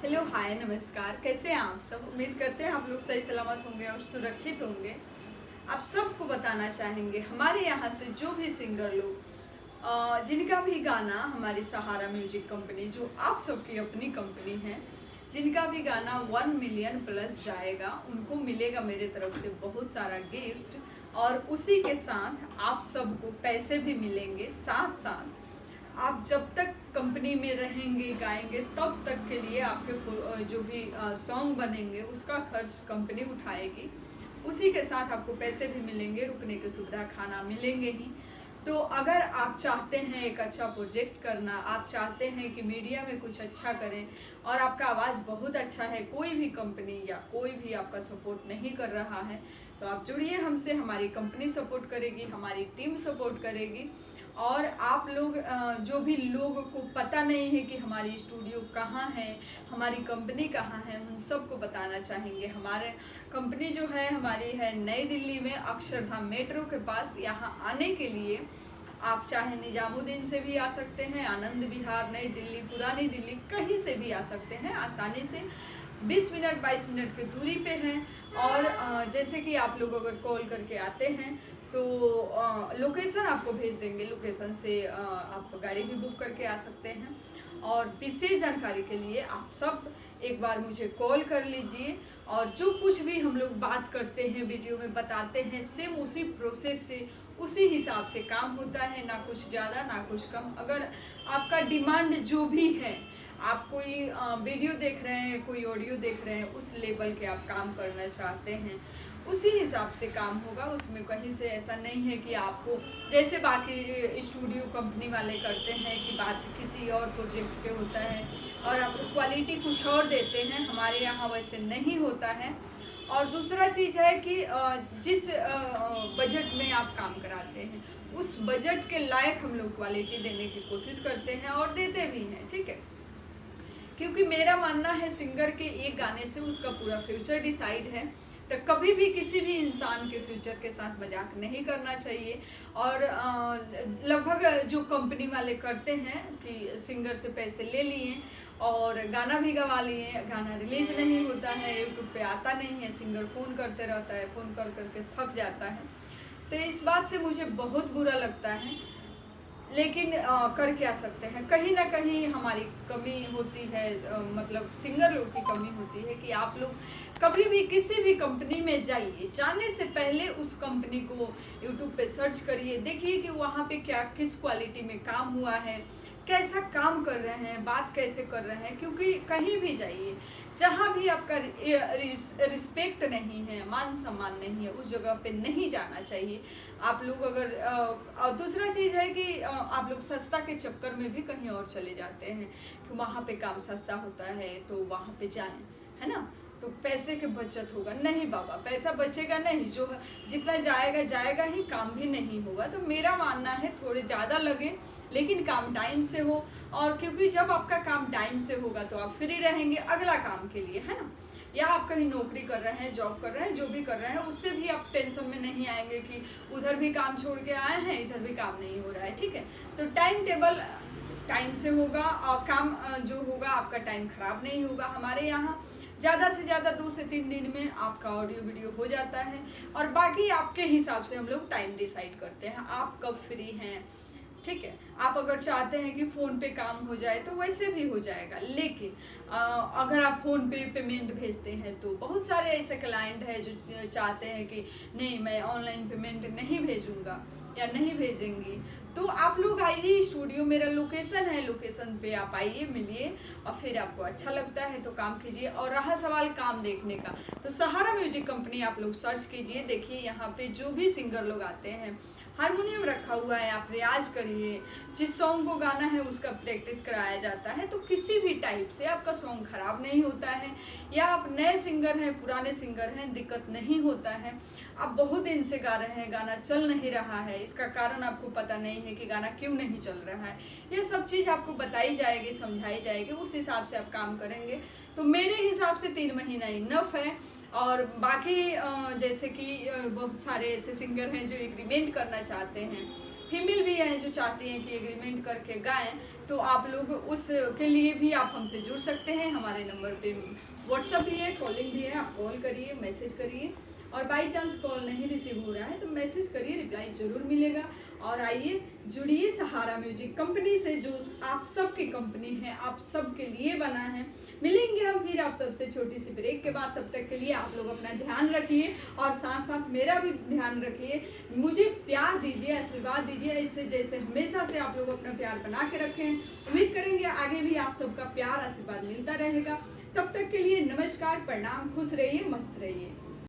Hello hi नमस्कार। कैसे हैं आप सब? उम्मीद करते हैं आप लोग सही सलामत होंगे और सुरक्षित होंगे। आप सबको बताना चाहेंगे हमारे यहाँ से जो भी सिंगर लोग जिनका भी गाना हमारी सहारा म्यूजिक कंपनी, जो आप सबकी अपनी कंपनी है, जिनका भी गाना 1 मिलियन प्लस जाएगा उनको मिलेगा मेरे तरफ से बहुत सारा गिफ्ट। और उसी के साथ आप सबको पैसे भी मिलेंगे। साथ साथ आप जब तक कंपनी में रहेंगे गाएंगे तब तक के लिए आपके जो भी सॉन्ग बनेंगे उसका खर्च कंपनी उठाएगी। उसी के साथ आपको पैसे भी मिलेंगे, रुकने की सुविधा, खाना मिलेंगे ही। तो अगर आप चाहते हैं एक अच्छा प्रोजेक्ट करना, आप चाहते हैं कि मीडिया में कुछ अच्छा करें और आपका आवाज़ बहुत अच्छा है, कोई भी कंपनी या कोई भी आपका सपोर्ट नहीं कर रहा है, तो आप जुड़िए हमसे। हमारी कंपनी सपोर्ट करेगी, हमारी टीम सपोर्ट करेगी। और आप लोग जो भी लोगों को पता नहीं है कि हमारी स्टूडियो कहाँ है, हमारी कंपनी कहाँ है, उन सबको बताना चाहेंगे। हमारे कंपनी जो है हमारी है नई दिल्ली में, अक्षरधाम मेट्रो के पास। यहाँ आने के लिए आप चाहे निजामुद्दीन से भी आ सकते हैं, आनंद विहार, नई दिल्ली, पुरानी दिल्ली, कहीं से भी आ सकते हैं आसानी से। 20 मिनट 22 मिनट की दूरी पे हैं। और जैसे कि आप लोग अगर कॉल करके आते हैं तो लोकेशन आपको भेज देंगे, लोकेशन से आप गाड़ी भी बुक करके आ सकते हैं। और विशेष जानकारी के लिए आप सब एक बार मुझे कॉल कर लीजिए। और जो कुछ भी हम लोग बात करते हैं, वीडियो में बताते हैं, सेम उसी प्रोसेस से, उसी हिसाब से काम होता है, ना कुछ ज़्यादा ना कुछ कम। अगर आपका डिमांड जो भी है, आप कोई वीडियो देख रहे हैं, कोई ऑडियो देख रहे हैं, उस लेवल के आप काम करना चाहते हैं, उसी हिसाब से काम होगा। उसमें कहीं से ऐसा नहीं है कि आपको जैसे बाकी स्टूडियो कंपनी वाले करते हैं कि बात किसी और प्रोजेक्ट पे होता है और आपको क्वालिटी कुछ और देते हैं। हमारे यहाँ वैसे नहीं होता है। और दूसरा चीज़ है कि जिस बजट में आप काम कराते हैं उस बजट के लायक हम लोग क्वालिटी देने की कोशिश करते हैं और देते भी हैं, ठीक है। क्योंकि मेरा मानना है सिंगर के एक गाने से उसका पूरा फ्यूचर डिसाइड है। तो कभी भी किसी भी इंसान के फ्यूचर के साथ मजाक नहीं करना चाहिए। और लगभग जो कंपनी वाले करते हैं कि सिंगर से पैसे ले लिए और गाना भी गवा लिए, गाना रिलीज नहीं होता है, यूट्यूब पे आता नहीं है, सिंगर फ़ोन करते रहता है, फ़ोन कर करके थक जाता है। तो इस बात से मुझे बहुत बुरा लगता है। लेकिन कर क्या सकते हैं, कहीं ना कहीं हमारी कमी होती है, मतलब सिंगर लोग की कमी होती है कि आप लोग कभी भी किसी भी कंपनी में जाइए, जाने से पहले उस कंपनी को यूट्यूब पे सर्च करिए, देखिए कि वहाँ पे क्या किस क्वालिटी में काम हुआ है, कैसा काम कर रहे हैं, बात कैसे कर रहे हैं। क्योंकि कहीं भी जाइए, जहाँ भी आपका रिस्पेक्ट नहीं है, मान सम्मान नहीं है, उस जगह पे नहीं जाना चाहिए। आप लोग अगर और दूसरा चीज़ है कि आप लोग सस्ता के चक्कर में भी कहीं और चले जाते हैं कि वहाँ पे काम सस्ता होता है तो वहाँ पे जाएं, है ना, तो पैसे की बचत होगा। नहीं बाबा, पैसा बचेगा नहीं, जो जितना जाएगा जाएगा ही, काम भी नहीं होगा। तो मेरा मानना है थोड़े ज़्यादा लगे लेकिन काम टाइम से हो। और क्योंकि जब आपका काम टाइम से होगा तो आप फ्री रहेंगे अगला काम के लिए, है ना। या आप कहीं नौकरी कर रहे हैं, जॉब कर रहे हैं, जो भी कर रहे हैं, उससे भी आप टेंशन में नहीं आएंगे कि उधर भी काम छोड़ के आए हैं, इधर भी काम नहीं हो रहा है, ठीक है। तो टाइम टेबल टाइम से होगा और काम जो होगा आपका टाइम खराब नहीं होगा। हमारे यहाँ ज़्यादा से ज़्यादा 2 से 3 दिन में आपका ऑडियो वीडियो हो जाता है। और बाकी आपके हिसाब से हम लोग टाइम डिसाइड करते हैं, आप कब फ्री हैं, ठीक है। आप अगर चाहते हैं कि फ़ोन पे काम हो जाए तो वैसे भी हो जाएगा। लेकिन अगर आप फ़ोन पे पेमेंट भेजते हैं तो बहुत सारे ऐसे क्लाइंट हैं जो चाहते हैं कि नहीं, मैं ऑनलाइन पेमेंट नहीं भेजूँगा या नहीं भेजेंगी। तो आप लोग आइए स्टूडियो, मेरा लोकेशन है, लोकेशन पे आप आइए, मिलिए और फिर आपको अच्छा लगता है तो काम कीजिए। और रहा सवाल काम देखने का, तो सहारा म्यूजिक कंपनी आप लोग सर्च कीजिए, देखिए यहाँ पे जो भी सिंगर लोग आते हैं, हारमोनियम रखा हुआ है, आप रियाज करिए। जिस सॉन्ग को गाना है उसका प्रैक्टिस कराया जाता है। तो किसी भी टाइप से आपका सॉन्ग खराब नहीं होता है। या आप नए सिंगर हैं, पुराने सिंगर हैं, दिक्कत नहीं होता है। आप बहुत दिन से गा रहे हैं, गाना चल नहीं रहा है, इसका कारण आपको पता नहीं है कि गाना क्यों नहीं चल रहा है। ये सब चीज़ आपको बताई जाएगी, समझाई जाएगी, उस हिसाब से आप काम करेंगे। तो मेरे हिसाब से 3 महीना इनफ है। और बाकी जैसे कि बहुत सारे ऐसे सिंगर हैं जो एग्रीमेंट करना चाहते हैं, फीमेल भी हैं जो चाहती हैं कि एग्रीमेंट करके गाएं, तो आप लोग उसके लिए भी आप हमसे जुड़ सकते हैं। हमारे नंबर पे व्हाट्सअप भी है, कॉलिंग भी है, आप कॉल करिए, मैसेज करिए, और बाई चांस कॉल नहीं रिसीव हो रहा है तो मैसेज करिए, रिप्लाई ज़रूर मिलेगा। और आइए जुड़िए सहारा म्यूजिक कंपनी से, जो आप सबकी कंपनी है, आप सबके लिए बना है। मिलेंगे हम फिर आप सबसे छोटी सी ब्रेक के बाद। तब तक के लिए आप लोग अपना ध्यान रखिए और साथ साथ मेरा भी ध्यान रखिए। मुझे प्यार दीजिए, आशीर्वाद दीजिए, इससे जैसे हमेशा से आप लोग अपना प्यार बना के रखें। उम्मीद करेंगे आगे भी आप सबका प्यार आशीर्वाद मिलता रहेगा। तब तक के लिए नमस्कार, प्रणाम, खुश रहिए, मस्त रहिए।